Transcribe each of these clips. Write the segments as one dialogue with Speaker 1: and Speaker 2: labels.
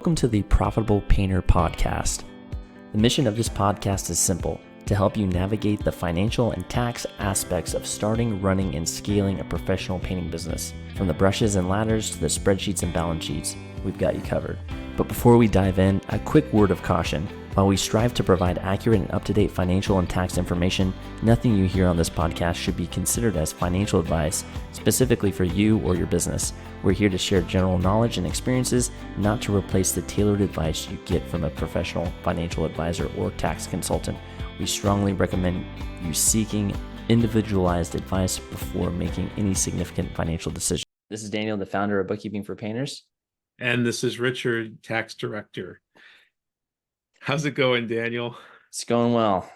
Speaker 1: Welcome to the Profitable Painter Podcast. The mission of this podcast is simple: to help you navigate the financial and tax aspects of starting, running, and scaling a professional painting business. From the brushes and ladders to the spreadsheets and balance sheets, we've got you covered. But before we dive in, a quick word of caution. While we strive to provide accurate and up-to-date financial and tax information, nothing you hear on this podcast should be considered as financial advice specifically for you or your business. We're here to share general knowledge and experiences, not to replace the tailored advice you get from a professional financial advisor or tax consultant. We strongly recommend you seeking individualized advice before making any significant financial decisions. This is Daniel, the founder of Bookkeeping for Painters.
Speaker 2: And this is Richard, tax director. How's it going, Daniel?
Speaker 1: It's going well.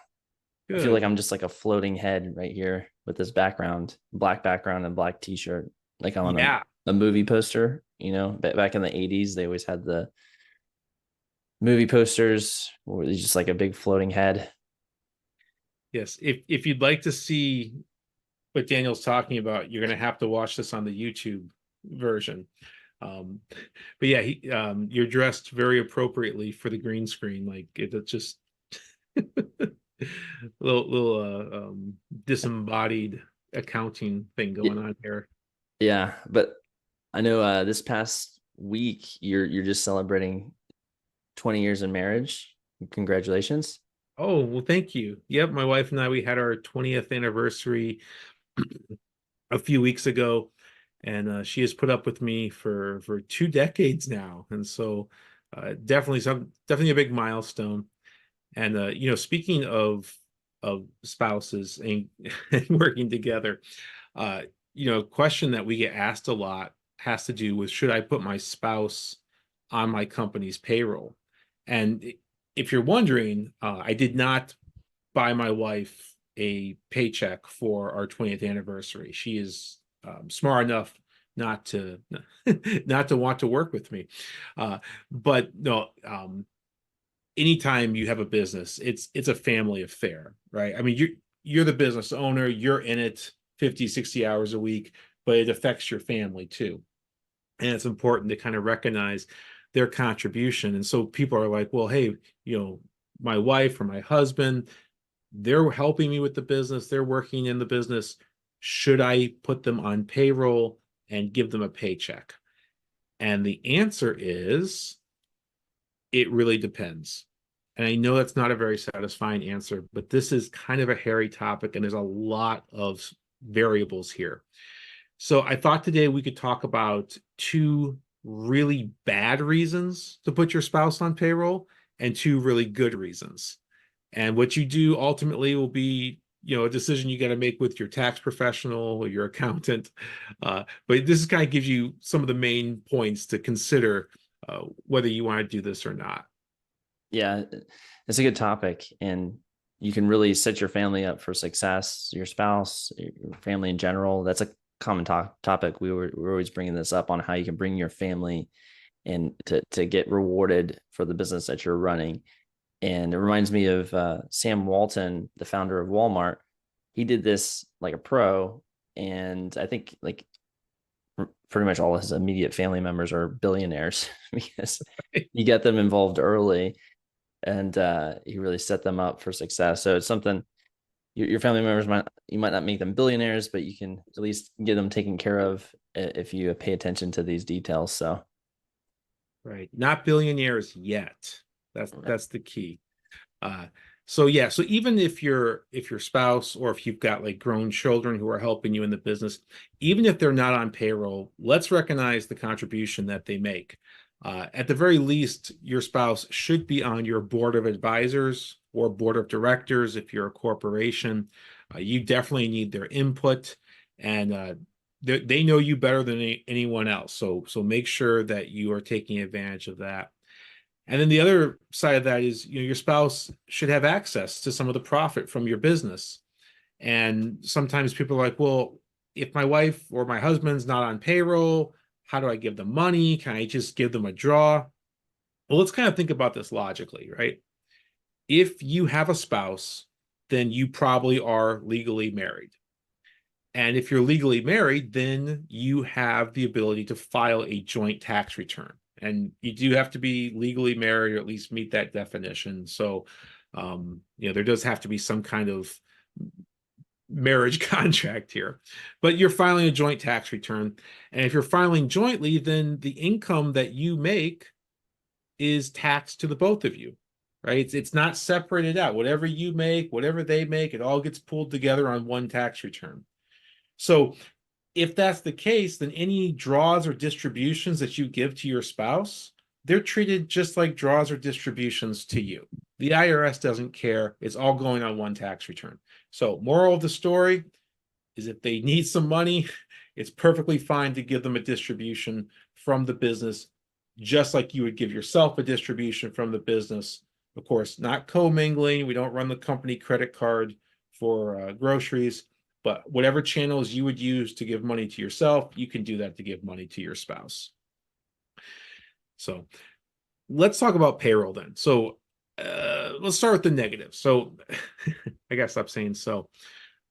Speaker 2: Good.
Speaker 1: I feel like I'm just like a floating head right here with this background, black background and black t-shirt, like I'm on a movie poster. You know, back in the 80s, they always had the movie posters where it's just like a big floating head.
Speaker 2: Yes. If you'd like to see what Daniel's talking about, you're going to have to watch this on the YouTube version. But yeah, you're dressed very appropriately for the green screen. Like it's just little disembodied accounting thing going on here.
Speaker 1: Yeah, but I know this past week you're just celebrating 20 years in marriage. Congratulations.
Speaker 2: Oh, well, thank you. Yep, my wife and I, we had our 20th anniversary a few weeks ago. And she has put up with me for 2 decades now, and so definitely a big milestone. And speaking of spouses and, and working together, question that we get asked a lot has to do with, should I put my spouse on my company's payroll? And if you're wondering, I did not buy my wife a paycheck for our 20th anniversary. She is smart enough not to want to work with me, but no. Anytime you have a business, it's a family affair, right? I mean, you're the business owner, you're in it 50, 60 hours a week, but it affects your family too, and it's important to kind of recognize their contribution. And so people are like, well, hey, my wife or my husband, they're helping me with the business, they're working in the business. Should I put them on payroll and give them a paycheck? And the answer is, it really depends. And I know that's not a very satisfying answer, but this is kind of a hairy topic, and there's a lot of variables here. So I thought today we could talk about 2 really bad reasons to put your spouse on payroll and 2 really good reasons. And what you do ultimately will be a decision you got to make with your tax professional or your accountant. But this kind of gives you some of the main points to consider whether you want to do this or not.
Speaker 1: Yeah, it's a good topic, and you can really set your family up for success, your spouse, your family in general. That's a common topic. We're always bringing this up on how you can bring your family and to get rewarded for the business that you're running. And it reminds me of Sam Walton, the founder of Walmart. He did this like a pro, and I think like pretty much all his immediate family members are billionaires because you get them involved early, and he really set them up for success. So it's something your family members might not make them billionaires, but you can at least get them taken care of if you pay attention to these details. So,
Speaker 2: right, not billionaires yet. That's the key. So even if your spouse, or if you've got like grown children who are helping you in the business, even if they're not on payroll, let's recognize the contribution that they make. At the very least, your spouse should be on your board of advisors or board of directors. If you're a corporation, you definitely need their input, and they know you better than anyone else. So make sure that you are taking advantage of that. And then the other side of that is, your spouse should have access to some of the profit from your business. And sometimes people are like, well, if my wife or my husband's not on payroll, how do I give them money? Can I just give them a draw? Well, let's kind of think about this logically, right? If you have a spouse, then you probably are legally married. And if you're legally married, then you have the ability to file a joint tax return. And you do have to be legally married or at least meet that definition. So, there does have to be some kind of marriage contract here, but you're filing a joint tax return. And if you're filing jointly, then the income that you make is taxed to the both of you, right? It's not separated out. Whatever you make, whatever they make, it all gets pulled together on one tax return. So if that's the case, then any draws or distributions that you give to your spouse, they're treated just like draws or distributions to you. The IRS doesn't care. It's all going on one tax return. So moral of the story is if they need some money, it's perfectly fine to give them a distribution from the business, just like you would give yourself a distribution from the business. Of course, not commingling. We don't run the company credit card for groceries, but whatever channels you would use to give money to yourself, you can do that to give money to your spouse. So let's talk about payroll then. So let's start with the negative. So I gotta stop saying so.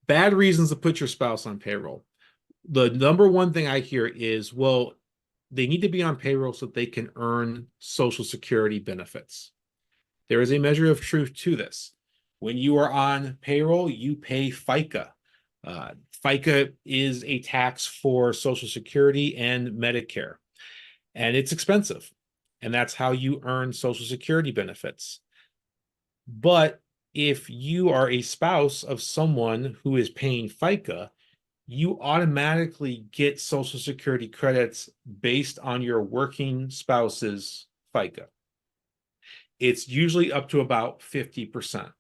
Speaker 2: Bad reasons to put your spouse on payroll. The number one thing I hear is, well, they need to be on payroll so that they can earn Social Security benefits. There is a measure of truth to this. When you are on payroll, you pay FICA. FICA is a tax for Social Security and Medicare, and it's expensive. And that's how you earn Social Security benefits. But if you are a spouse of someone who is paying FICA, you automatically get Social Security credits based on your working spouse's FICA. It's usually up to about 50%.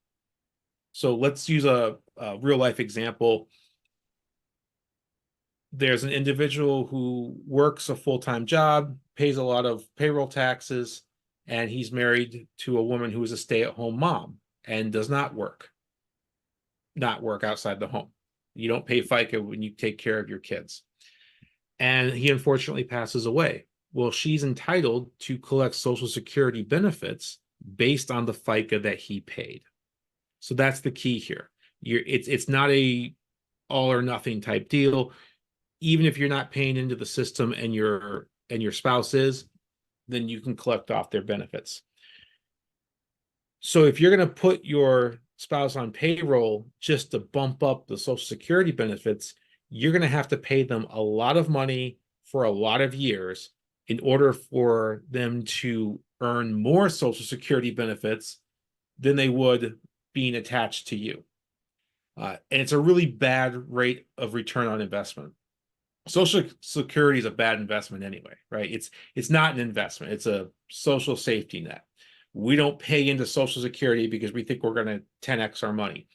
Speaker 2: So let's use a real life example. There's an individual who works a full-time job, pays a lot of payroll taxes, and he's married to a woman who is a stay-at-home mom and does not work outside the home. You don't pay FICA when you take care of your kids. And he unfortunately passes away. Well, she's entitled to collect Social Security benefits based on the FICA that he paid. So that's the key here. It's not a all or nothing type deal. Even if you're not paying into the system and your spouse is, then you can collect off their benefits. So if you're going to put your spouse on payroll just to bump up the Social Security benefits, you're going to have to pay them a lot of money for a lot of years in order for them to earn more Social Security benefits than they would being attached to you. And it's a really bad rate of return on investment. Social Security is a bad investment anyway, right? It's not an investment. It's a social safety net. We don't pay into Social Security because we think we're going to 10x our money.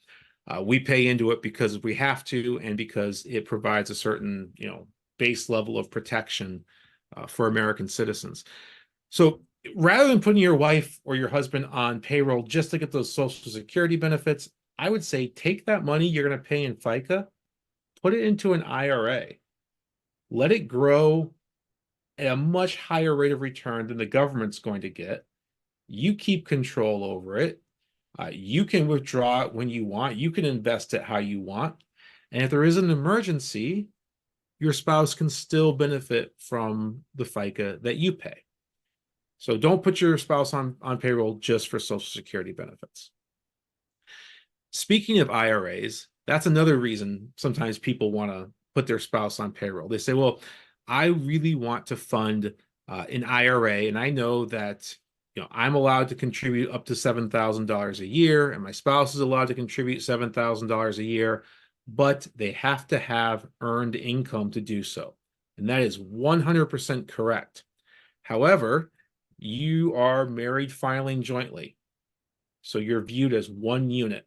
Speaker 2: We pay into it because we have to, and because it provides a certain, base level of protection for American citizens. So rather than putting your wife or your husband on payroll just to get those Social Security benefits, I would say take that money you're going to pay in FICA, put it into an IRA. Let it grow at a much higher rate of return than the government's going to get. You keep control over it. You can withdraw it when you want. You can invest it how you want. And if there is an emergency, your spouse can still benefit from the FICA that you pay. So don't put your spouse on payroll just for Social Security benefits. Speaking of IRAs, that's another reason sometimes people want to put their spouse on payroll. They say, well, I really want to fund an IRA, and I know that I'm allowed to contribute up to $7,000 a year, and my spouse is allowed to contribute $7,000 a year, but they have to have earned income to do so. And that is 100% correct. However, you are married filing jointly. So you're viewed as one unit,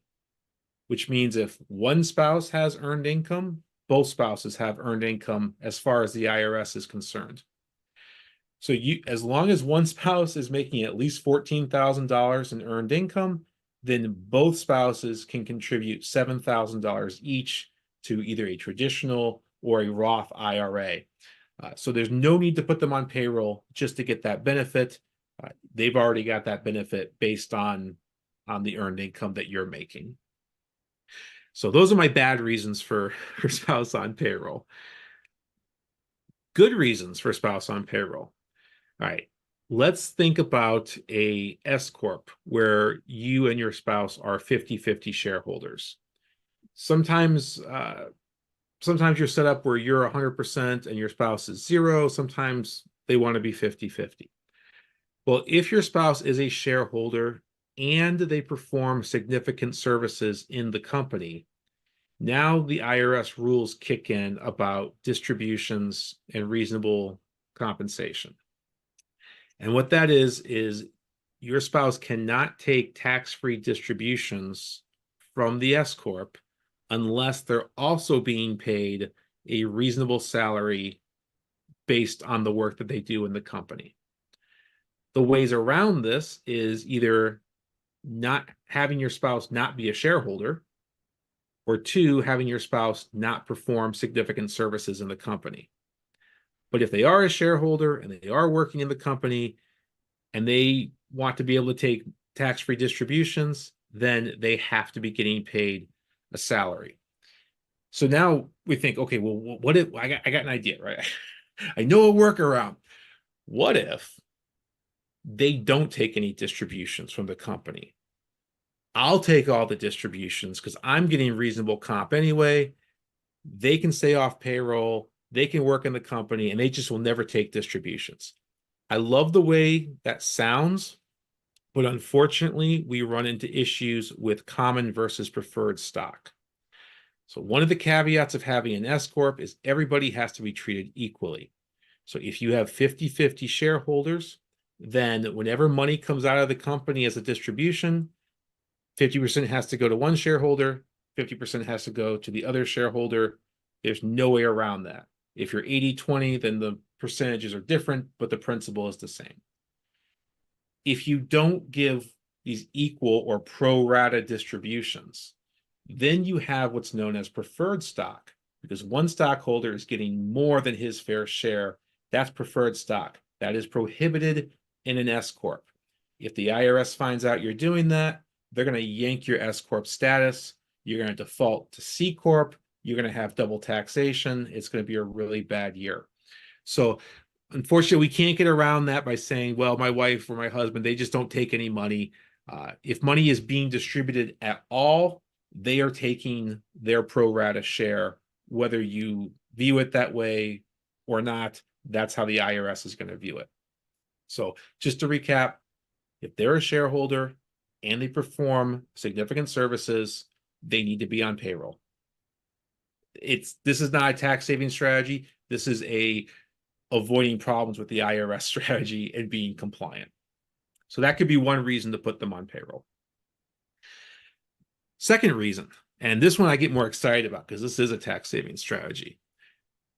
Speaker 2: which means if one spouse has earned income, both spouses have earned income as far as the IRS is concerned. So as long as one spouse is making at least $14,000 in earned income, then both spouses can contribute $7,000 each to either a traditional or a Roth IRA. So there's no need to put them on payroll just to get that benefit. They've already got that benefit based on the earned income that you're making. So those are my bad reasons for spouse on payroll. Good reasons for spouse on payroll. All right. let's think about a S-corp where you and your spouse are 50-50 shareholders. Sometimes sometimes you're set up where you're 100% and your spouse is zero. Sometimes they want to be 50-50. Well, if your spouse is a shareholder and they perform significant services in the company, now the IRS rules kick in about distributions and reasonable compensation. And what that is your spouse cannot take tax-free distributions from the S-corp unless they're also being paid a reasonable salary based on the work that they do in the company. The ways around this is either not having your spouse not be a shareholder, or two, having your spouse not perform significant services in the company. But if they are a shareholder and they are working in the company and they want to be able to take tax-free distributions, then they have to be getting paid a salary. So now we think, okay, well, what if I got an idea, right? I know a workaround. What if they don't take any distributions from the company? I'll take all the distributions because I'm getting reasonable comp anyway. They can stay off payroll, they can work in the company, and they just will never take distributions. I love the way that sounds, but unfortunately, we run into issues with common versus preferred stock. So one of the caveats of having an S-corp is everybody has to be treated equally. So if you have 50-50 shareholders, then whenever money comes out of the company as a distribution, 50% has to go to one shareholder, 50% has to go to the other shareholder. There's no way around that. If you're 80-20, then the percentages are different, but the principle is the same. If you don't give these equal or pro rata distributions, then you have what's known as preferred stock, because one stockholder is getting more than his fair share. That's preferred stock. That is prohibited in an S-corp. If the IRS finds out you're doing that, they're going to yank your S-corp status. You're going to default to C-corp. You're going to have double taxation. It's going to be a really bad year. So unfortunately, we can't get around that by saying, well, my wife or my husband, they just don't take any money. If money is being distributed at all, they are taking their pro rata share, whether you view it that way or not. That's how the IRS is going to view it. So just to recap, if they're a shareholder and they perform significant services, they need to be on payroll. This is not a tax saving strategy. This is a avoiding problems with the IRS strategy and being compliant. So that could be one reason to put them on payroll. Second reason, and this one I get more excited about because this is a tax saving strategy.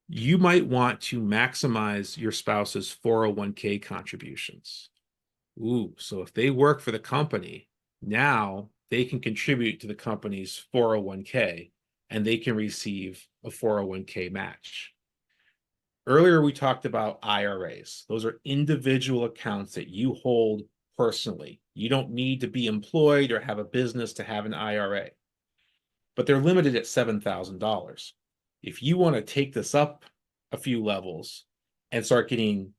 Speaker 2: You might want to maximize your spouse's 401k contributions. Ooh, so if they work for the company, now they can contribute to the company's 401k and they can receive a 401k match. Earlier, we talked about IRAs. Those are individual accounts that you hold personally. You don't need to be employed or have a business to have an IRA, but they're limited at $7,000. If you want to take this up a few levels and start getting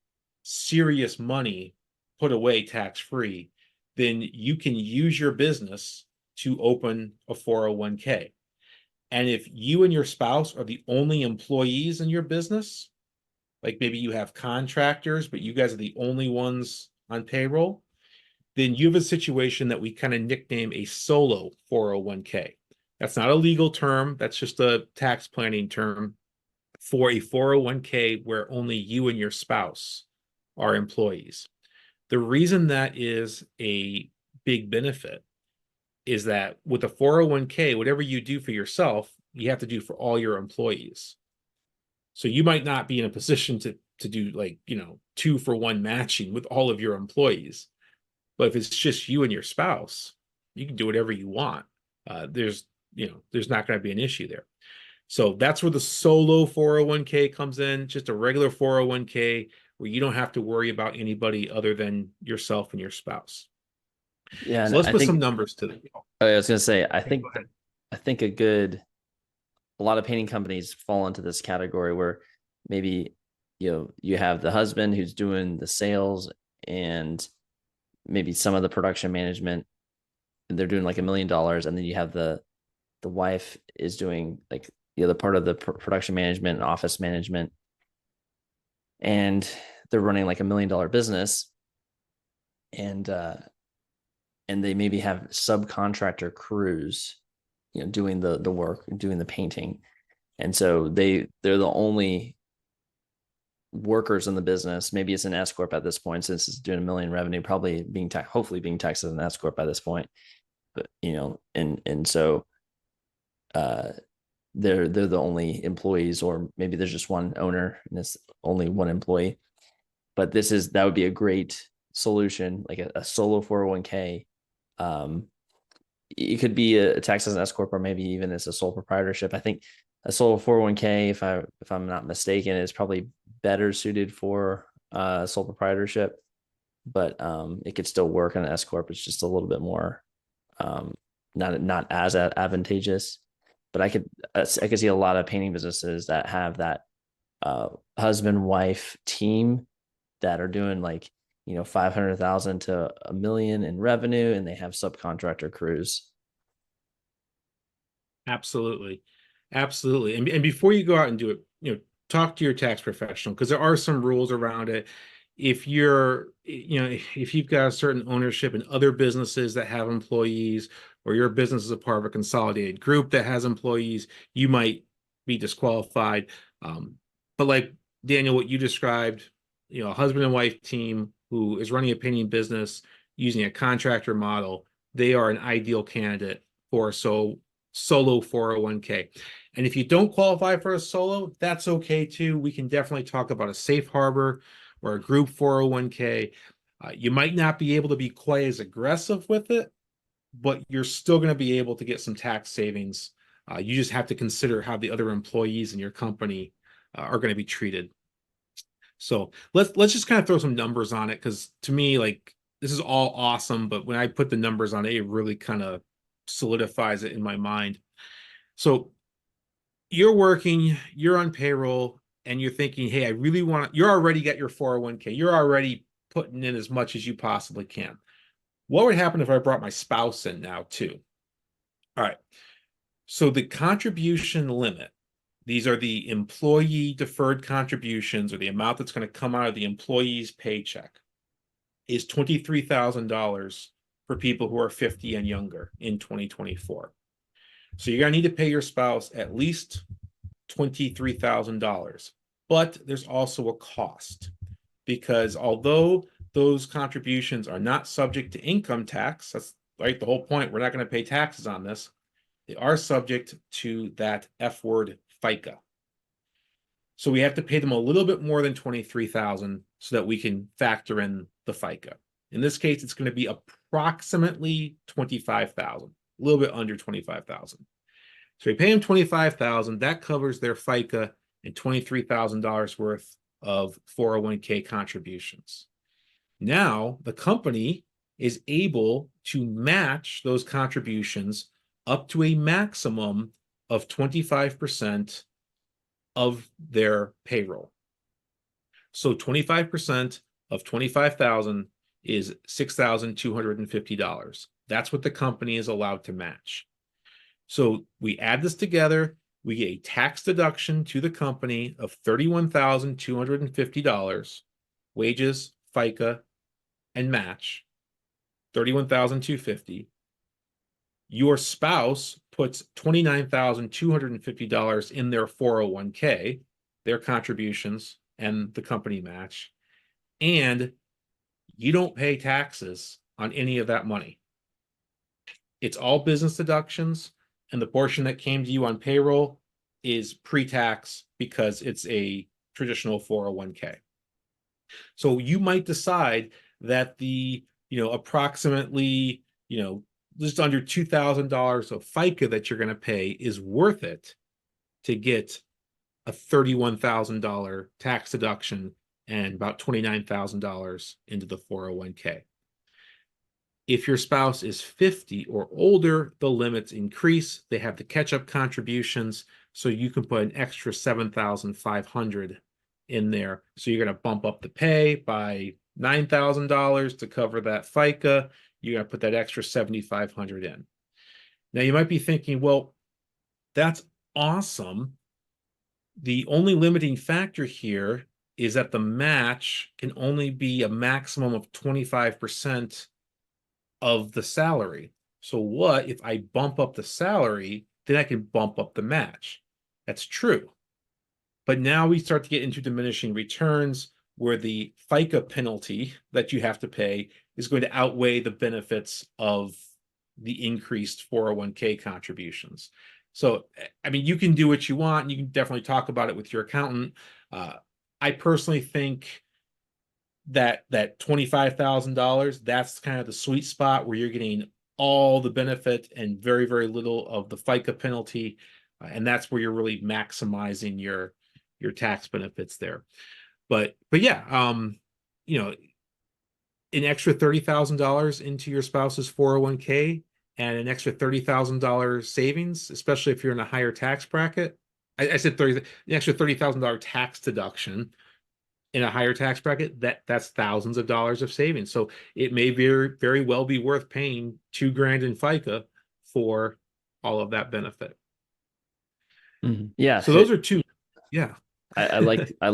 Speaker 2: serious money put away tax-free, then you can use your business to open a 401k. And if you and your spouse are the only employees in your business, like maybe you have contractors, but you guys are the only ones on payroll, then you have a situation that we kind of nickname a solo 401k. That's not a legal term. That's just a tax planning term for a 401k where only you and your spouse are employees. The reason that is a big benefit is that with a 401k, whatever you do for yourself, you have to do for all your employees. So you might not be in a position to do 2-for-1 matching with all of your employees. But if it's just you and your spouse, you can do whatever you want. There's not going to be an issue there. So that's where the solo 401k comes in, just a regular 401k where you don't have to worry about anybody other than yourself and your spouse.
Speaker 1: Yeah,
Speaker 2: so
Speaker 1: and
Speaker 2: let's
Speaker 1: I
Speaker 2: put
Speaker 1: think
Speaker 2: some numbers to the
Speaker 1: I was going to say, I think a lot of painting companies fall into this category where maybe you have the husband who's doing the sales and maybe some of the production management, and they're doing like $1 million, and then you have the wife is doing like the other part of the production management and office management, and they're running like $1 million business, and they maybe have subcontractor crews, doing the work, doing the painting, and so they're the only workers in the business. Maybe it's an S-corp at this point, since it's doing $1 million revenue, probably hopefully being taxed as an S-corp by this point. But and so they're the only employees, or maybe there's just one owner and it's only one employee. But that would be a great solution, like a solo 401k. It could be a tax as an S corp, or maybe even as a sole proprietorship. I think a solo 401k, if I'm not mistaken, is probably better suited for sole proprietorship, but it could still work on an S corp. It's just a little bit more not as advantageous. But I could see a lot of painting businesses that have that husband wife team that are doing like 500,000 to $1 million in revenue, and they have subcontractor crews.
Speaker 2: Absolutely. Absolutely. And before you go out and do it, talk to your tax professional, because there are some rules around it. If if you've got a certain ownership in other businesses that have employees, or your business is a part of a consolidated group that has employees, you might be disqualified. But like Daniel, what you described, a husband and wife team who is running a painting business using a contractor model, they are an ideal candidate for solo 401k. And if you don't qualify for a solo, that's okay too. We can definitely talk about a safe harbor or a group 401k. You might not be able to be quite as aggressive with it, but you're still going to be able to get some tax savings. You just have to consider how the other employees in your company are going to be treated. So let's just kind of throw some numbers on it, because to me, like, this is all awesome, but when I put the numbers on it, it really kind of solidifies it in my mind. So you're on payroll, and you're thinking, hey, you're already got your 401k. You're already putting in as much as you possibly can. What would happen if I brought my spouse in now too? All right. So the contribution limit, these are the employee deferred contributions, or the amount that's going to come out of the employee's paycheck, is $23,000 for people who are 50 and younger in 2024. So you're going to need to pay your spouse at least $23,000. But there's also a cost, because although those contributions are not subject to income tax, that's right, the whole point, we're not going to pay taxes on this, they are subject to that F word, FICA. So we have to pay them a little bit more than $23,000 so that we can factor in the FICA. In this case, it's going to be approximately $25,000, a little bit under $25,000. So we pay them $25,000, that covers their FICA and $23,000 worth of 401k contributions. Now the company is able to match those contributions up to a maximum of 25% of their payroll. So 25% of 25,000 is $6,250. That's what the company is allowed to match. So we add this together, we get a tax deduction to the company of $31,250, wages, FICA, and match, $31,250. Your spouse puts $29,250 in their 401k, their contributions, and the company match, and you don't pay taxes on any of that money. It's all business deductions, and the portion that came to you on payroll is pre-tax because it's a traditional 401k. So you might decide that the, approximately, just under $2,000 of FICA that you're going to pay is worth it to get a $31,000 tax deduction and about $29,000 into the 401k. If your spouse is 50 or older, the limits increase. They have the catch-up contributions, so you can put an extra $7,500 in there. So you're going to bump up the pay by $9,000 to cover that FICA. You're going to put that extra 7,500 in. Now you might be thinking, well, that's awesome. The only limiting factor here is that the match can only be a maximum of 25% of the salary. So what if I bump up the salary, then I can bump up the match? That's true. But now we start to get into diminishing returns where the FICA penalty that you have to pay is going to outweigh the benefits of the increased 401k contributions. So, I mean, you can do what you want. You can definitely talk about it with your accountant. I personally think that $25,000, that's kind of the sweet spot where you're getting all the benefit and very, very little of the FICA penalty. And that's where you're really maximizing your tax benefits there. But yeah, an extra $30,000 into your spouse's 401k and an extra $30,000 savings, especially if you're in a higher tax bracket. I said an extra $30,000 tax deduction in a higher tax bracket, that's thousands of dollars of savings. So it may very, very well be worth paying $2,000 in FICA for all of that benefit.
Speaker 1: Yeah.
Speaker 2: So those are two. Yeah.
Speaker 1: I like it. I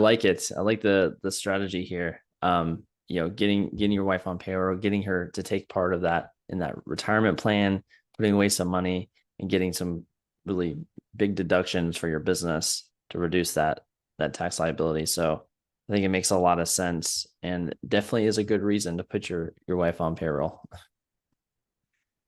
Speaker 1: like the strategy here. Getting your wife on payroll, getting her to take part of that in that retirement plan, putting away some money and getting some really big deductions for your business to reduce that tax liability. So I think it makes a lot of sense and definitely is a good reason to put your wife on payroll.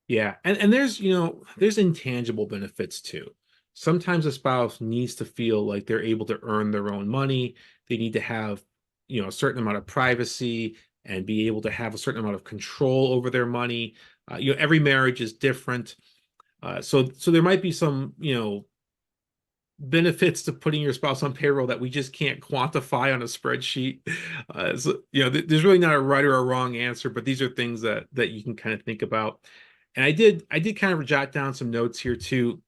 Speaker 2: Yeah. And there's intangible benefits too. Sometimes a spouse needs to feel like they're able to earn their own money. They need to have, a certain amount of privacy and be able to have a certain amount of control over their money. Every marriage is different. So there might be some, benefits to putting your spouse on payroll that we just can't quantify on a spreadsheet. There's really not a right or a wrong answer, but these are things that you can kind of think about. And I did kind of jot down some notes here too.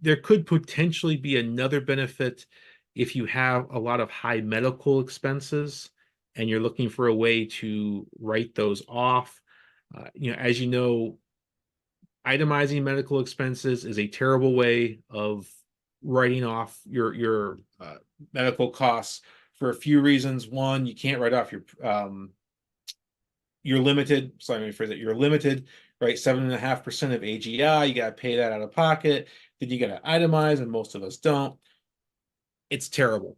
Speaker 2: There could potentially be another benefit if you have a lot of high medical expenses and you're looking for a way to write those off. As you know, itemizing medical expenses is a terrible way of writing off your medical costs for a few reasons. One, you can't write off you're limited. So let me phrase it. You're limited, right? 7.5% of AGI. You got to pay that out of pocket. Then you got to itemize, and most of us don't. It's terrible.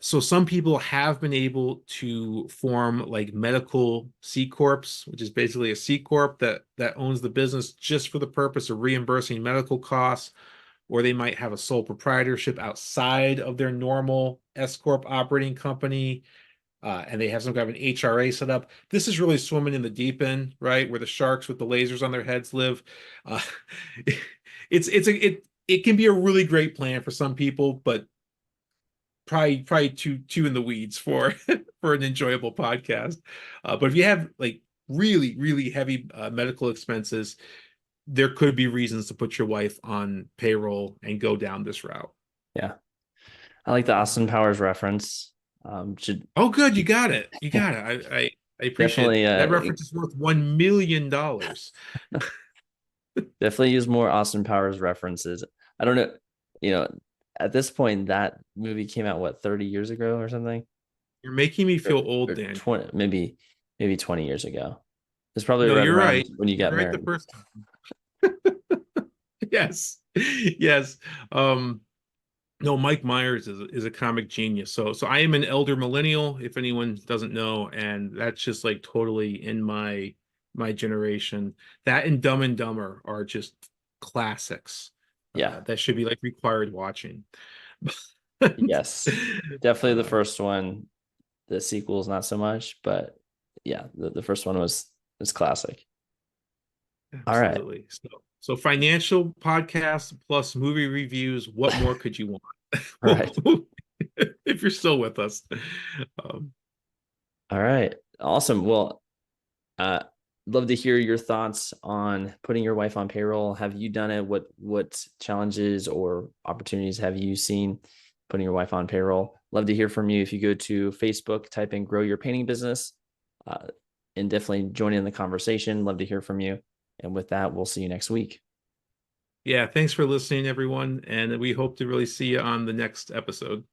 Speaker 2: So some people have been able to form like medical C corps, which is basically a C corp that owns the business just for the purpose of reimbursing medical costs, or they might have a sole proprietorship outside of their normal S-corp operating company, and they have some kind of an HRA set up. This is really swimming in the deep end, right, where the sharks with the lasers on their heads live. It can be a really great plan for some people, but probably too in the weeds for for an enjoyable podcast. But if you have like really, really heavy medical expenses, there could be reasons to put your wife on payroll and go down this route.
Speaker 1: Yeah. I like the Austin Powers reference.
Speaker 2: Oh, good. You got it. You got it. I appreciate it. That reference is worth $1 million.
Speaker 1: Definitely use more Austin Powers references. I don't know, at this point, that movie came out, what, 30 years ago or something?
Speaker 2: You're making me feel old, Dan.
Speaker 1: 20, maybe 20 years ago. It's probably
Speaker 2: No,
Speaker 1: right
Speaker 2: you're
Speaker 1: around
Speaker 2: right.
Speaker 1: when you got
Speaker 2: You're right
Speaker 1: married.
Speaker 2: the first time. Yes. Yes. No, Mike Myers is a comic genius. So I am an elder millennial, if anyone doesn't know, and that's just like totally in my generation. That and Dumb and Dumber are just classics.
Speaker 1: Yeah.
Speaker 2: That should be like required watching.
Speaker 1: Yes. Definitely the first one. The sequels, not so much, but yeah, the first one was classic.
Speaker 2: Absolutely.
Speaker 1: All right.
Speaker 2: So financial podcasts plus movie reviews, what more could you want?
Speaker 1: All right.
Speaker 2: If you're still with us.
Speaker 1: All right. Awesome. Well, love to hear your thoughts on putting your wife on payroll. Have you done it? What challenges or opportunities have you seen putting your wife on payroll? Love to hear from you. If you go to Facebook, type in Grow Your Painting Business, and definitely join in the conversation. Love to hear from you. And with that, we'll see you next week.
Speaker 2: Yeah, thanks for listening, everyone. And we hope to really see you on the next episode.